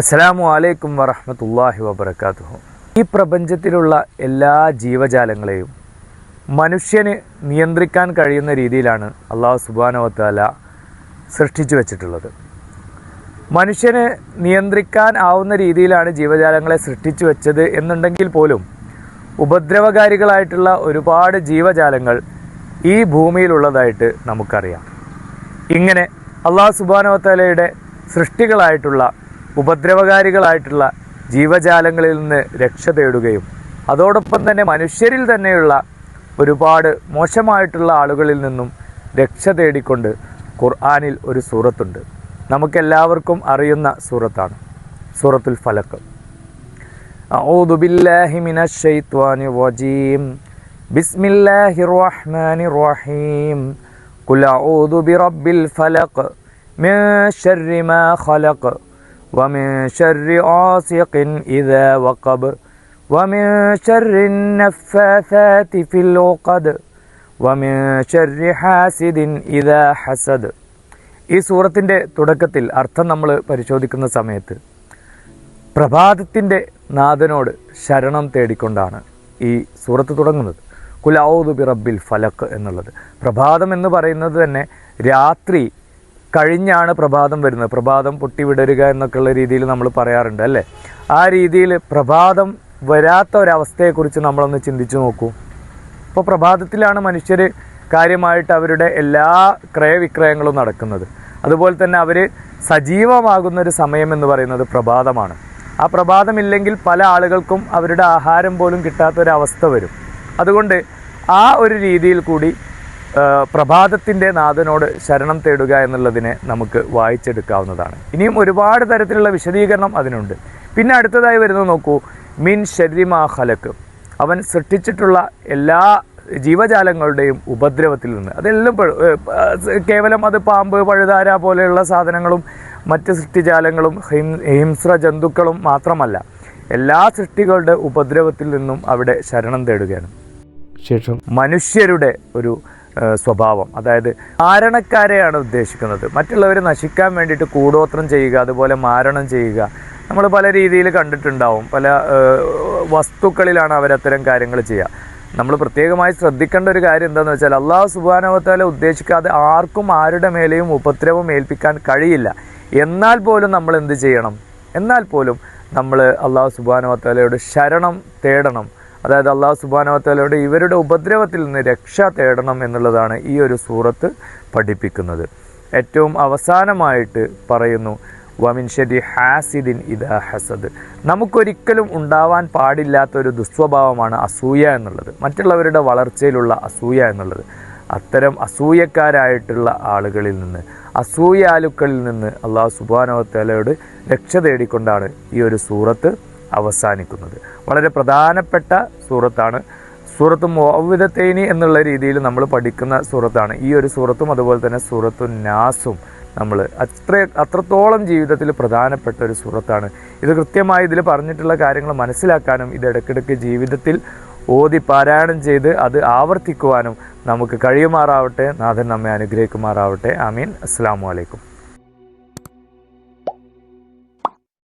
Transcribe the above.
അസ്സലാമു അലൈക്കും വറഹ്മത്തുള്ളാഹി വബറകാതുഹു. ഈ പ്രപഞ്ചത്തിലുള്ള എല്ലാ ജീവജാലങ്ങളെയും മനുഷ്യന് നിയന്ത്രിക്കാൻ കഴിയുന്ന രീതിയിലാണ് അല്ലാഹു സുബ്ഹാനഹു വ തആല സൃഷ്ടിച്ചു വച്ചിട്ടുള്ളത്. മനുഷ്യന് നിയന്ത്രിക്കാൻ ആവുന്ന രീതിയിലാണ് ജീവജാലങ്ങളെ സൃഷ്ടിച്ചു വെച്ചത് എന്നുണ്ടെങ്കിൽ പോലും ഉപദ്രവകാരികളായിട്ടുള്ള ഒരുപാട് ജീവജാലങ്ങൾ ഈ ഭൂമിയിലുള്ളതായിട്ട് നമുക്കറിയാം. ഇങ്ങനെ അല്ലാഹു സുബ്ഹാനഹു വ തആലയുടെ സൃഷ്ടികളായിട്ടുള്ള ഉപദ്രവകാരികളായിട്ടുള്ള ജീവജാലങ്ങളിൽ നിന്ന് രക്ഷ തേടുകയും അതോടൊപ്പം തന്നെ മനുഷ്യരിൽ തന്നെയുള്ള ഒരുപാട് മോശമായിട്ടുള്ള ആളുകളിൽ നിന്നും രക്ഷ തേടിക്കൊണ്ട് ഖുർആനിൽ ഒരു സൂറത്തുണ്ട്. നമുക്കെല്ലാവർക്കും അറിയുന്ന സൂറത്താണ് സൂറത്തുൽ ഫലഖ്. അഊദു ബില്ലാഹി മിനശ് ശൈത്വാനിർ റജീം. ബിസ്മില്ലാഹിർ റഹ്മാനിർ റഹീം. ഖുൽ അഊദു ബിറബ്ബിൽ ഫലഖ് മിൻ ശർരി മാ ഖലഖ് ومن شر غاسق إذا وقب ومن شر النفاثات في العقد ومن شر حاسد إذا حسد. ഈ സൂറത്തിൻ്റെ തുടക്കത്തിൽ അർത്ഥം നമ്മൾ പരിശോധിക്കുന്ന സമയത്ത് പ്രഭാതത്തിൻ്റെ നാഥനോട് ശരണം തേടിക്കൊണ്ടാണ് ഈ സൂറത്ത് തുടങ്ങുന്നത്. ഖുൽ അഊദു ബിറബ്ബിൽ ഫലഖ് എന്നുള്ളത്. പ്രഭാതം എന്ന് പറയുന്നത് തന്നെ രാത്രി കഴിഞ്ഞാണ് പ്രഭാതം വരുന്നത്. പ്രഭാതം പൊട്ടിവിടരുക എന്നൊക്കെയുള്ള രീതിയിൽ നമ്മൾ പറയാറുണ്ട് അല്ലേ. ആ രീതിയിൽ പ്രഭാതം വരാത്ത ഒരവസ്ഥയെക്കുറിച്ച് നമ്മളൊന്ന് ചിന്തിച്ചു നോക്കൂ. ഇപ്പോൾ പ്രഭാതത്തിലാണ് മനുഷ്യർ കാര്യമായിട്ട് അവരുടെ എല്ലാ ക്രയവിക്രയങ്ങളും നടക്കുന്നത്. അതുപോലെ തന്നെ അവർ സജീവമാകുന്നൊരു സമയം എന്ന് പറയുന്നത് പ്രഭാതമാണ്. ആ പ്രഭാതമില്ലെങ്കിൽ പല ആളുകൾക്കും അവരുടെ ആഹാരം പോലും കിട്ടാത്തൊരവസ്ഥ വരും. അതുകൊണ്ട് ആ ഒരു രീതിയിൽ കൂടി പ്രഭാതത്തിൻ്റെ നാഥനോട് ശരണം തേടുക എന്നുള്ളതിനെ നമുക്ക് വായിച്ചെടുക്കാവുന്നതാണ്. ഇനിയും ഒരുപാട് തരത്തിലുള്ള വിശദീകരണം അതിനുണ്ട്. പിന്നെ അടുത്തതായി വരുന്നത് നോക്കൂ, മിൻ ശർരി മാ ഖലഖ്. അവൻ സൃഷ്ടിച്ചിട്ടുള്ള എല്ലാ ജീവജാലങ്ങളുടെയും ഉപദ്രവത്തിൽ നിന്ന്. അതെല്ലാം കേവലം അത് പാമ്പ്, പഴുതാര പോലെയുള്ള സാധനങ്ങളും മറ്റ് സൃഷ്ടിജാലങ്ങളും ഹിംസ്ര ജന്തുക്കളും മാത്രമല്ല, എല്ലാ സൃഷ്ടികളുടെ ഉപദ്രവത്തിൽ നിന്നും അവിടെ ശരണം തേടുകയാണ്. ശേഷം മനുഷ്യരുടെ ഒരു സ്വഭാവം, അതായത് മാരണക്കാരെയാണ് ഉദ്ദേശിക്കുന്നത്. മറ്റുള്ളവരെ നശിക്കാൻ വേണ്ടിയിട്ട് കൂടോത്രം ചെയ്യുക, അതുപോലെ മാരണം ചെയ്യുക. നമ്മൾ പല രീതിയിൽ കണ്ടിട്ടുണ്ടാവും. പല വസ്തുക്കളിലാണ് അവരത്തരം കാര്യങ്ങൾ ചെയ്യുക. നമ്മൾ പ്രത്യേകമായി ശ്രദ്ധിക്കേണ്ട ഒരു കാര്യം എന്താണെന്ന് വെച്ചാൽ, അല്ലാഹു സുബ്ഹാനഹു വ തആല ഉദ്ദേശിക്കാതെ ആർക്കും ആരുടെ മേലെയും ഉപദ്രവം ഏൽപ്പിക്കാൻ കഴിയില്ല. എന്നാൽ പോലും നമ്മൾ എന്ത് ചെയ്യണം? എന്നാൽ പോലും നമ്മൾ അല്ലാഹു സുബ്ഹാനഹു വ തആലയോട് ശരണം തേടണം. അതായത് അല്ലാഹു സുബ്ഹാനഹു വ തആലയോട് ഇവരുടെ ഉപദ്രവത്തിൽ നിന്ന് രക്ഷ തേടണം എന്നുള്ളതാണ് ഈ ഒരു സൂറത്ത് പഠിപ്പിക്കുന്നത്. ഏറ്റവും അവസാനമായിട്ട് പറയുന്നു, വമിൻ ശർരി ഹാസിദിൻ ഇദാ ഹസദ്. നമുക്കൊരിക്കലും ഉണ്ടാവാൻ പാടില്ലാത്തൊരു ദുസ്വഭാവമാണ് അസൂയ എന്നുള്ളത്, മറ്റുള്ളവരുടെ വളർച്ചയിലുള്ള അസൂയ എന്നുള്ളത്. അത്തരം അസൂയക്കാരായിട്ടുള്ള ആളുകളിൽ നിന്ന്, അസൂയാലുക്കളിൽ നിന്ന് അല്ലാഹു സുബ്ഹാനഹു വ തആലയോട് രക്ഷ തേടിക്കൊണ്ടാണ് ഈ ഒരു സൂറത്ത് അവസാനിക്കുന്നത്. വളരെ പ്രധാനപ്പെട്ട സൂറത്താണ്. സൂറത്ത് മുഅവ്വിദത്തൈനി എന്നുള്ള രീതിയിൽ നമ്മൾ പഠിക്കുന്ന സൂറത്താണ് ഈ ഒരു സൂറത്തും. അതുപോലെ തന്നെ സൂറത്തു നാസും നമ്മൾ അത്രത്തോളം ജീവിതത്തിൽ പ്രധാനപ്പെട്ട ഒരു സൂറത്താണ്. ഇത് കൃത്യമായി ഇതിൽ പറഞ്ഞിട്ടുള്ള കാര്യങ്ങൾ മനസ്സിലാക്കാനും ഇത് ഇടയ്ക്കിടയ്ക്ക് ജീവിതത്തിൽ ഓതി പാരായണം ചെയ്ത് അത് ആവർത്തിക്കുവാനും നമുക്ക് കഴിയുമാറാവട്ടെ. നാഥൻ നമ്മെ അനുഗ്രഹിക്കുമാറാവട്ടെ. ആമീൻ. അസ്സലാമു അലൈക്കും.